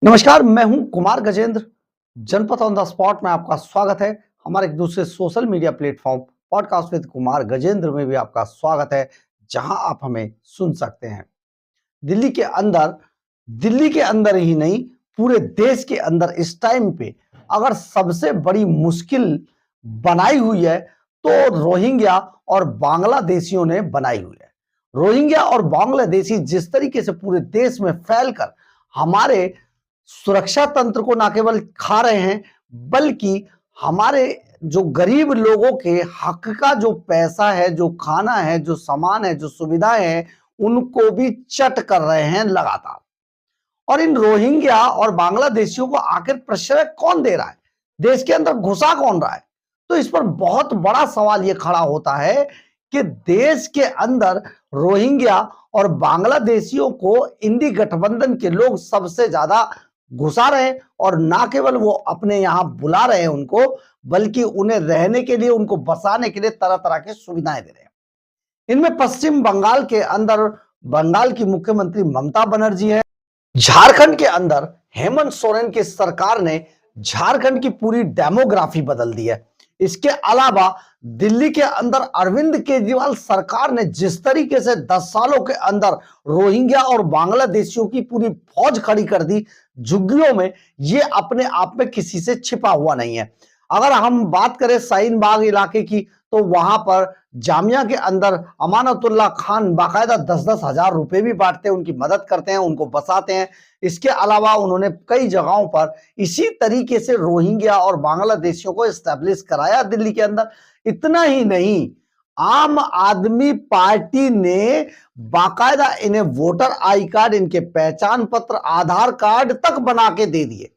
नमस्कार, मैं हूं कुमार गजेंद्र। जनपद ऑन द स्पॉट में आपका स्वागत है। हमारे एक दूसरे social media platform podcast with Kumar Gajendra में भी आपका स्वागत है, जहां आप हमें सुन सकते हैं। दिल्ली के अंदर ही नहीं, पूरे देश के अंदर इस टाइम पे अगर सबसे बड़ी मुश्किल बनाई हुई है तो रोहिंग्या और बांग्लादेशियों ने बनाई हुई है। रोहिंग्या और बांग्लादेशी जिस तरीके से पूरे देश में फैलकर हमारे सुरक्षा तंत्र को ना केवल खा रहे हैं, बल्कि हमारे जो गरीब लोगों के हक का जो पैसा है, जो खाना है, जो सामान है, जो सुविधाएं हैं, उनको भी चट कर रहे हैं लगातार। और इन रोहिंग्या और बांग्लादेशियों को आखिर प्रश्रय कौन दे रहा है? देश के अंदर घुसा कौन रहा है? तो इस पर बहुत बड़ा सवाल यह खड़ा होता है कि देश के अंदर रोहिंग्या और बांग्लादेशियों को इंडी गठबंधन के लोग सबसे ज्यादा घुसा रहे हैं, और ना केवल वो अपने यहां बुला रहे हैं उनको, बल्कि उन्हें रहने के लिए, उनको बसाने के लिए तरह तरह की सुविधाएं दे रहे हैं। इनमें पश्चिम बंगाल के अंदर बंगाल की मुख्यमंत्री ममता बनर्जी है। झारखंड के अंदर हेमंत सोरेन की सरकार ने झारखंड की पूरी डेमोग्राफी बदल दी है। इसके अलावा दिल्ली के अंदर अरविंद केजरीवाल सरकार ने जिस तरीके से 10 सालों के अंदर रोहिंग्या और बांग्लादेशियों की पूरी फौज खड़ी कर दी झुग्गियों में, ये अपने आप में किसी से छिपा हुआ नहीं है। अगर हम बात करें शाहीन बाग इलाके की, तो वहां पर जामिया के अंदर अमानतुल्लाह खान बाकायदा 10-10 हजार रुपए भी बांटते हैं, उनकी मदद करते हैं, उनको बसाते हैं। इसके अलावा उन्होंने कई जगहों पर इसी तरीके से रोहिंग्या और बांग्लादेशियों को एस्टेब्लिश कराया दिल्ली के अंदर। इतना ही नहीं, आम आदमी पार्टी ने बाकायदा इन्हें वोटर आई कार्ड, इनके पहचान पत्र, आधार कार्ड तक बना के दे दिए।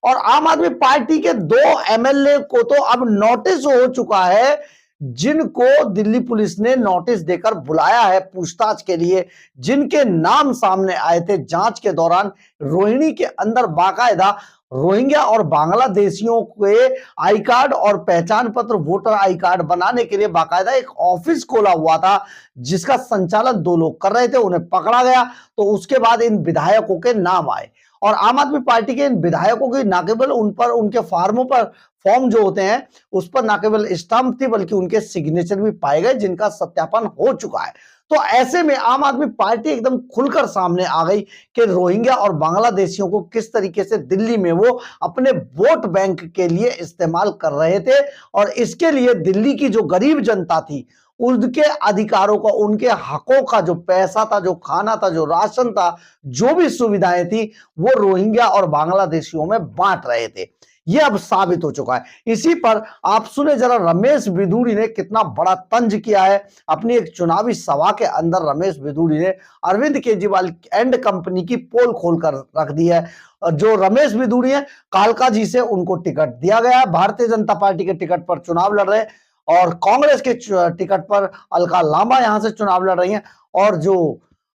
और आम आदमी पार्टी के 2 एमएलए को तो अब नोटिस हो चुका है, जिनको दिल्ली पुलिस ने नोटिस देकर बुलाया है पूछताछ के लिए, जिनके नाम सामने आए थे जांच के दौरान। रोहिणी के अंदर बाकायदा रोहिंग्या और बांग्लादेशियों के आई कार्ड और पहचान पत्र, वोटर आई कार्ड बनाने के लिए बाकायदा एक ऑफिस खोला हुआ था, जिसका संचालन 2 लोग कर रहे थे। उन्हें पकड़ा गया तो उसके बाद इन विधायकों के नाम आए, और आम आदमी पार्टी के इन विधायकों की ना केवल उन पर, उनके फार्मों पर, फॉर्म जो होते हैं उस पर ना केवल स्टाम्प थी, बल्कि उनके सिग्नेचर भी पाए गए, जिनका सत्यापन हो चुका है। तो ऐसे में आम आदमी पार्टी एकदम खुलकर सामने आ गई कि रोहिंग्या और बांग्लादेशियों को किस तरीके से दिल्ली में वो अपने वोट बैंक के लिए इस्तेमाल कर रहे थे। और इसके लिए दिल्ली की जो गरीब जनता थी, उनके अधिकारों का, उनके हकों का जो पैसा था, जो खाना था, जो राशन था, जो भी सुविधाएं थी, वो रोहिंग्या और बांग्लादेशियों में बांट रहे थे। ये अब साबित हो चुका है। इसी पर आप सुने जरा रमेश बिधूड़ी ने कितना बड़ा तंज किया है। अपनी एक चुनावी सभा के अंदर रमेश बिधूड़ी ने अरविंद केजरीवाल एंड कंपनी की पोल खोलकर रख दी है। जो रमेश बिधूड़ी है, कालका जी से उनको टिकट दिया गया है, भारतीय जनता पार्टी के टिकट पर चुनाव लड़ रहे हैं, और कांग्रेस के टिकट पर अलका लांबा यहां से चुनाव लड़ रही हैं। और जो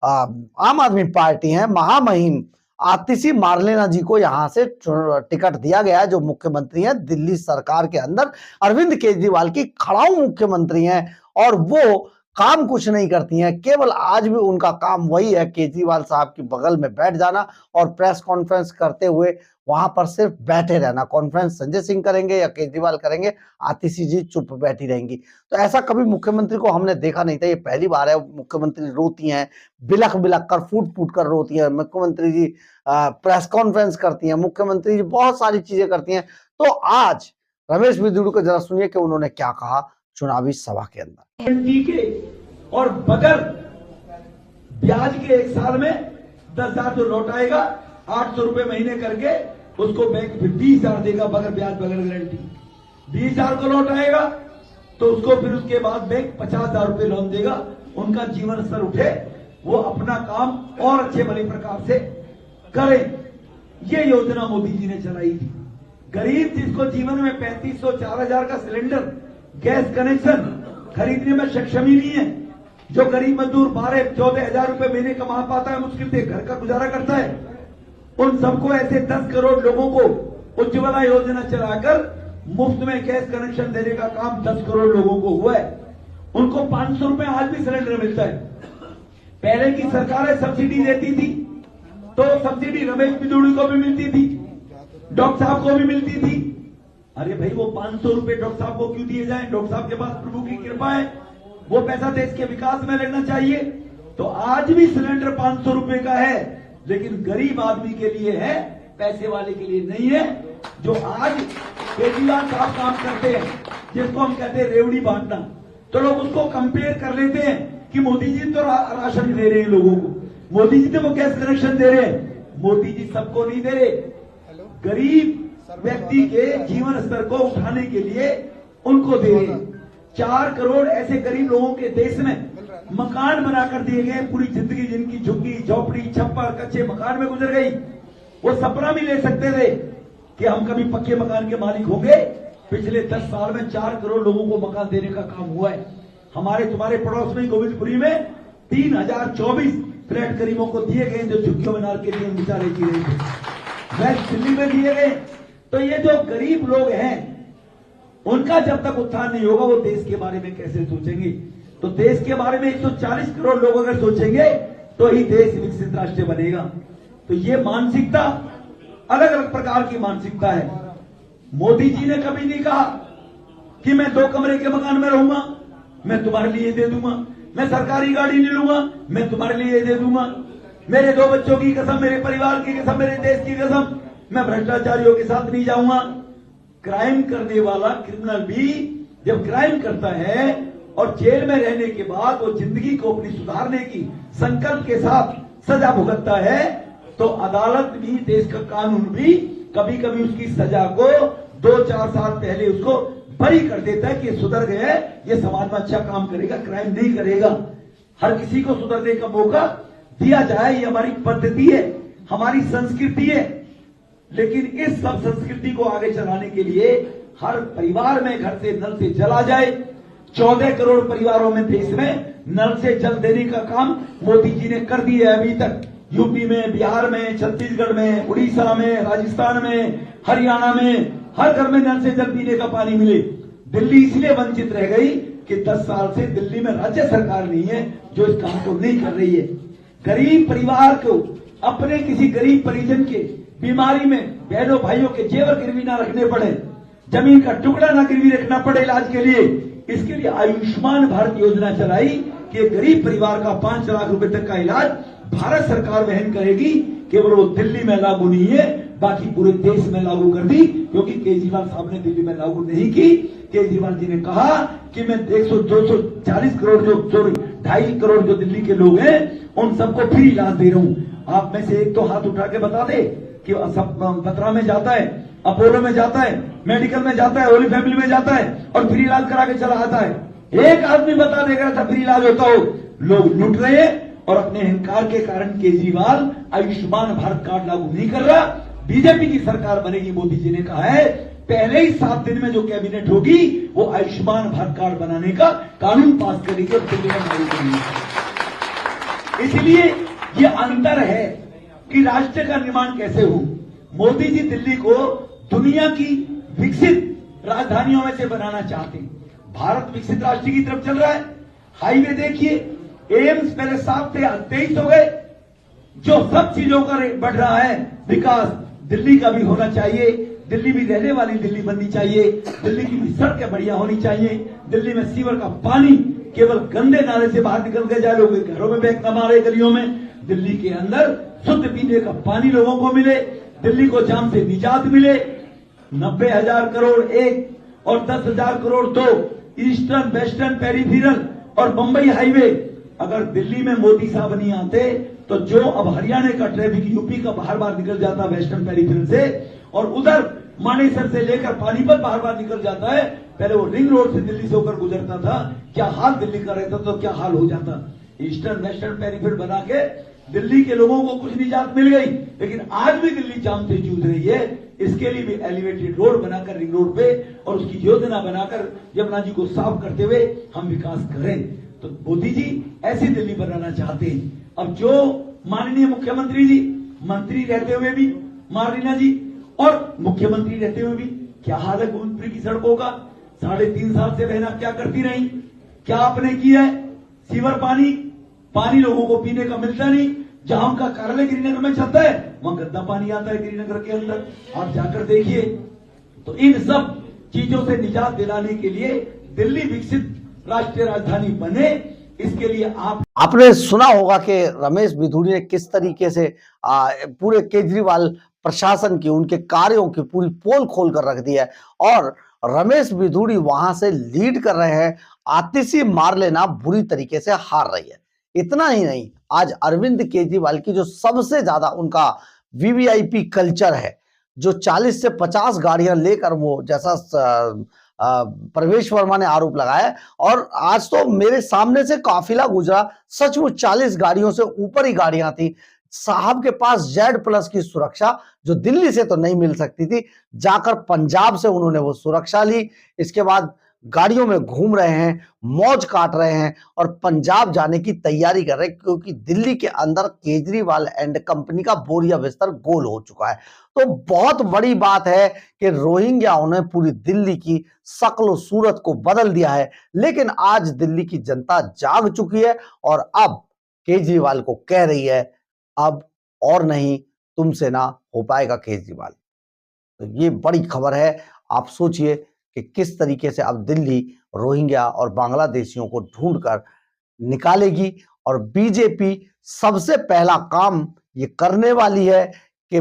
आम आदमी पार्टी है, महामहिम आतिशी मार्लेना जी को यहां से टिकट दिया गया है, जो मुख्यमंत्री हैं दिल्ली सरकार के अंदर, अरविंद केजरीवाल की खड़ाऊ मुख्यमंत्री हैं। और वो काम कुछ नहीं करती हैं, केवल आज भी उनका काम वही है, केजरीवाल साहब की बगल में बैठ जाना और प्रेस कॉन्फ्रेंस करते हुए वहां पर सिर्फ बैठे रहना। कॉन्फ्रेंस संजय सिंह करेंगे या केजरीवाल करेंगे, आतिशी जी चुप बैठी रहेंगी। तो ऐसा कभी मुख्यमंत्री को हमने देखा नहीं था, ये पहली बार है। मुख्यमंत्री रोती हैं, बिलख बिलख कर, फूट फूट कर रोती हैं। मुख्यमंत्री जी प्रेस कॉन्फ्रेंस करती हैं, मुख्यमंत्री जी बहुत सारी चीजें करती हैं। तो आज रमेश बिधूड़ी को जरा सुनिए कि उन्होंने क्या कहा चुनावी सभा के अंदर। और बगैर ब्याज के 1 साल में 10,000 जो लौटाएगा, 800 रुपए महीने करके उसको बैंक फिर 20,000 देगा, बगैर ब्याज, बगैर गारंटी। 20,000 को लौटाएगा तो उसको फिर उसके बाद बैंक 50,000 रुपए लोन देगा। उनका जीवन स्तर उठे, वो अपना काम और अच्छे भले प्रकार से करें। ये योजना मोदी जी ने चलाई थी। गरीब जिसको जीवन में 3,500, 4,000 का सिलेंडर गैस कनेक्शन खरीदने में सक्षम ही नहीं है, जो गरीब मजदूर 12-14 हजार रुपए महीने कमा पाता है, मुश्किल से घर का गुजारा करता है, उन सबको ऐसे 10 करोड़ लोगों को उज्ज्वला योजना चलाकर मुफ्त में गैस कनेक्शन देने का काम 10 करोड़ लोगों को हुआ है। उनको 500 रुपए आज भी सिलेंडर मिलता है। पहले की सरकारें सब्सिडी देती थी, तो सब्सिडी रमेश बिदुड़ी को भी मिलती थी, डॉक्टर साहब को भी मिलती थी। अरे भाई वो 500 रुपए डॉक्टर साहब को क्यों दिए जाए? डॉक्टर साहब के पास प्रभु की कृपा है, वो पैसा देश के विकास में लगना चाहिए। तो आज भी सिलेंडर 500 रुपए का है, लेकिन गरीब आदमी के लिए है, पैसे वाले के लिए नहीं है। जो आज केजरीवाल साहब काम करते हैं, जिसको हम कहते हैं रेवड़ी बांटना, तो लोग उसको कंपेयर कर लेते हैं कि मोदी जी तो राशन दे रहे हैं लोगों को, मोदी जी तो वो गैस कनेक्शन दे रहे हैं। मोदी जी सबको नहीं दे रहे, गरीब व्यक्ति के जीवन स्तर को उठाने के लिए उनको दे रहे हैं। 4 करोड़ ऐसे गरीब लोगों के देश में मकान बनाकर दिए गए, पूरी जिंदगी जिनकी झुग्गी झोपड़ी छप्पर कच्चे मकान में गुजर गई, वो सपना भी ले सकते थे कि हम कभी पक्के मकान के मालिक होंगे। पिछले 10 साल में 4 करोड़ लोगों को मकान देने का काम हुआ है। हमारे तुम्हारे पड़ोस में गोविंदपुरी में 3024 फ्लैट गरीबों को दिए गए, जो झुग्गियों में नार के लिए बेचारे जी रहे थे। वेस्ट दिल्ली में दिए गए। तो ये जो गरीब लोग हैं, उनका जब तक उत्थान नहीं होगा, वो देश के बारे में कैसे सोचेंगे? तो देश के बारे में 140 करोड़ लोग अगर सोचेंगे तो ही देश विकसित राष्ट्र बनेगा। तो ये मानसिकता अलग अलग प्रकार की मानसिकता है। मोदी जी ने कभी नहीं कहा कि मैं 2 कमरे के मकान में रहूंगा, मैं तुम्हारे लिए दे दूंगा, मैं सरकारी गाड़ी नहीं लूंगा, मैं तुम्हारे लिए दे दूंगा, मेरे 2 बच्चों की कसम, मेरे परिवार की कसम, मेरे देश की कसम, मैं भ्रष्टाचारियों के साथ नहीं जाऊंगा। क्राइम करने वाला क्रिमिनल भी जब क्राइम करता है और जेल में रहने के बाद वो जिंदगी को अपनी सुधारने की संकल्प के साथ सजा भुगतता है, तो अदालत भी, देश का कानून भी कभी कभी उसकी सजा को 2-4 साल पहले उसको बरी कर देता है कि सुधर गया है, ये समाज में अच्छा काम करेगा, क्राइम नहीं करेगा। हर किसी को सुधरने का मौका दिया जाए, ये हमारी पद्धति है, हमारी संस्कृति है। लेकिन इस सब संस्कृति को आगे चलाने के लिए हर परिवार में घर से नल से जल आ जाए। 14 करोड़ परिवारों में देश में नल से जल देने का काम मोदी जी ने कर दिया है अभी तक। यूपी में, बिहार में, छत्तीसगढ़ में, उड़ीसा में, राजस्थान में, हरियाणा में हर घर में नल से जल पीने का पानी मिले। दिल्ली इसलिए वंचित रह गई कि 10 साल से दिल्ली में राज्य सरकार नहीं है जो इस काम को नहीं कर रही है। गरीब परिवार को अपने किसी गरीब परिजन के बीमारी में बहनों भाइयों के जेवर गिरवी ना रखने पड़े, जमीन का टुकड़ा ना गिरवी रखना पड़े इलाज के लिए, इसके लिए आयुष्मान भारत योजना चलाई कि गरीब परिवार का 5 लाख रुपए तक का इलाज भारत सरकार वहन करेगी। केवल वो दिल्ली में लागू नहीं है, बाकी पूरे देश में लागू कर दी, क्योंकि केजरीवाल साहब ने दिल्ली में लागू नहीं की। केजरीवाल जी ने कहा कि मैं 240 करोड़ जो 2.5 करोड़ जो दिल्ली के लोग हैं उन सबको फ्री इलाज दे रहा हूं। आप में से एक तो हाथ उठा के बता दे कि बत्रा में जाता है, अपोलो में जाता है, मेडिकल में जाता है, होली फैमिली में जाता है और फ्री इलाज करा के चला आता है। एक आदमी बता देगा था फ्री इलाज होता हो। लोग लुट रहे हैं और अपने अहंकार के कारण केजरीवाल आयुष्मान भारत कार्ड लागू नहीं कर रहा। बीजेपी की सरकार बनेगी, मोदी जी ने कहा है, पहले ही 7 दिन में जो कैबिनेट होगी वो आयुष्मान भारत कार्ड बनाने का कानून पास करेगी और दिल्ली में लागू करेगी। इसलिए ये अंतर है कि राष्ट्र का निर्माण कैसे हो। मोदी जी दिल्ली को दुनिया की विकसित राजधानियों में से बनाना चाहते हैं। भारत विकसित राष्ट्र की तरफ चल रहा है। हाईवे देखिए, एम्स पहले 7 थे, 23 हो गए। जो सब चीजों का बढ़ रहा है विकास, दिल्ली का भी होना चाहिए। दिल्ली भी रहने वाली दिल्ली बननी चाहिए। दिल्ली की भी सड़कें बढ़िया होनी चाहिए। दिल्ली में सीवर का पानी केवल गंदे नाले से बाहर निकल के जाए, लोग घरों में बैग न मारे गलियों में। दिल्ली के अंदर शुद्ध पीने का पानी लोगों को मिले, दिल्ली को जाम से निजात मिले। 90,000 करोड़ एक और 10,000 करोड़ 2, ईस्टर्न वेस्टर्न पेरिफेरल और बंबई हाईवे। अगर दिल्ली में मोदी साहब नहीं आते तो जो अब हरियाणा का ट्रैफिक यूपी का बाहर बाहर निकल जाता वेस्टर्न पेरिफेरल से, और उधर मानेसर से लेकर पानीपत बाहर बाहर निकल जाता है। पहले वो रिंग रोड से दिल्ली से होकर गुजरता था, क्या हाल दिल्ली का रहता तो क्या हाल हो जाता। ईस्टर्न वेस्टर्न पेरिफेरल बना के दिल्ली के लोगों को कुछ निजात मिल गई, लेकिन आज भी दिल्ली जाम से जूझ रही है। इसके लिए भी एलिवेटेड रोड बनाकर रिंग रोड पे और उसकी योजना बनाकर यमुना जी को साफ करते हुए हम विकास करें। तो मोदी जी ऐसी दिल्ली बनाना चाहते हैं। अब जो माननीय मुख्यमंत्री जी मंत्री रहते हुए भी, मारिना जी, और मुख्यमंत्री रहते हुए भी क्या हाल है गोविंदपुर की सड़कों का। 3.5 साल से बहना क्या करती रही, क्या आपने किया है? सीवर पानी लोगों को पीने का मिलता नहीं, जहां उनका कार्यालय गिरिनगर में चलता है वहां गंदा पानी आता है गिरिनगर के अंदर, आप जाकर देखिए। तो इन सब चीजों से निजात दिलाने के लिए दिल्ली विकसित राष्ट्रीय राजधानी बने, इसके लिए आपने सुना होगा कि रमेश बिधूड़ी ने किस तरीके से पूरे केजरीवाल प्रशासन की, उनके कार्यों की पूरी पोल खोल कर रख दी है और रमेश बिधूड़ी वहां से लीड कर रहे हैं। आतिशी मार लेना बुरी तरीके से हार रही है। इतना ही नहीं, आज अरविंद केजरीवाल की जो सबसे ज्यादा उनका वीवीआईपी कल्चर है, जो 40 से 50 गाड़ियां लेकर वो, जैसा प्रवेश वर्मा ने आरोप लगाया, और आज तो मेरे सामने से काफिला गुजरा, सचमुच 40 गाड़ियों से ऊपर ही गाड़ियां थी। साहब के पास Z+ की सुरक्षा जो दिल्ली से तो नहीं मिल सकती थी, जाकर पंजाब से उन्होंने वो सुरक्षा ली। इसके बाद गाड़ियों में घूम रहे हैं, मौज काट रहे हैं और पंजाब जाने की तैयारी कर रहे हैं, क्योंकि दिल्ली के अंदर केजरीवाल एंड कंपनी का बोरिया बिस्तर गोल हो चुका है। तो बहुत बड़ी बात है कि रोहिंग्याओं ने पूरी दिल्ली की शक्ल सूरत को बदल दिया है। लेकिन आज दिल्ली की जनता जाग चुकी है और अब केजरीवाल को कह रही है, अब और नहीं, तुमसे ना हो पाएगा केजरीवाल। तो ये बड़ी खबर है। आप सोचिए कि किस तरीके से अब दिल्ली रोहिंग्या और बांग्लादेशियों को ढूंढकर निकालेगी। और बीजेपी सबसे पहला काम ये करने वाली है कि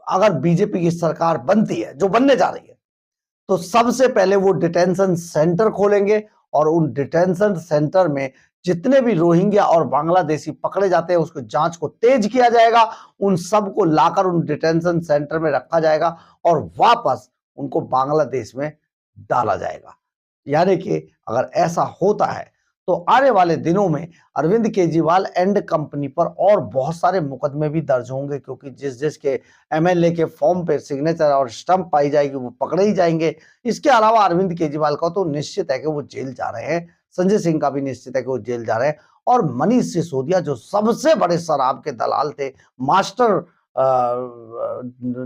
अगर बीजेपी की सरकार बनती है, जो बनने जा रही है, तो सबसे पहले वो डिटेंशन सेंटर खोलेंगे और उन डिटेंशन सेंटर में जितने भी रोहिंग्या और बांग्लादेशी पकड़े जाते हैं उसको जांच को तेज किया जाएगा। उन सबको लाकर उन डिटेंशन सेंटर में रखा जाएगा और वापस उनको बांग्लादेश में डाला जाएगा। यानी कि अगर ऐसा होता है तो आने वाले दिनों में अरविंद केजरीवाल एंड कंपनी पर और बहुत सारे मुकदमे भी दर्ज होंगे, क्योंकि जिस जिसके एमएलए के फॉर्म पे सिग्नेचर और स्टंप पाई जाएगी वो पकड़े ही जाएंगे। इसके अलावा अरविंद केजरीवाल का तो निश्चित है कि वो जेल जा रहे हैं, संजय सिंह का भी निश्चित है कि वो जेल जा रहे हैं, और मनीष सिसोदिया जो सबसे बड़े शराब के दलाल थे, मास्टर,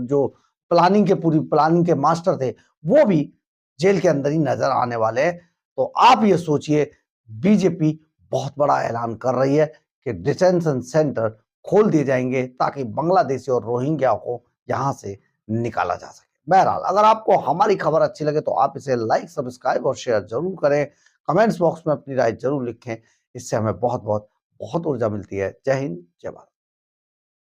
जो प्लानिंग के, पूरी प्लानिंग के मास्टर थे, वो भी जेल के अंदर ही नजर आने वाले हैं। तो आप ये सोचिए, बीजेपी बहुत बड़ा ऐलान कर रही है कि डिटेंशन सेंटर खोल दिए जाएंगे ताकि बांग्लादेशी और रोहिंग्या को यहां से निकाला जा सके। बहरहाल, अगर आपको हमारी खबर अच्छी लगे तो आप इसे लाइक, सब्सक्राइब और शेयर जरूर करें। कमेंट्स बॉक्स में अपनी राय जरूर लिखें, इससे हमें बहुत बहुत बहुत ऊर्जा मिलती है। जय हिंद, जय भारत।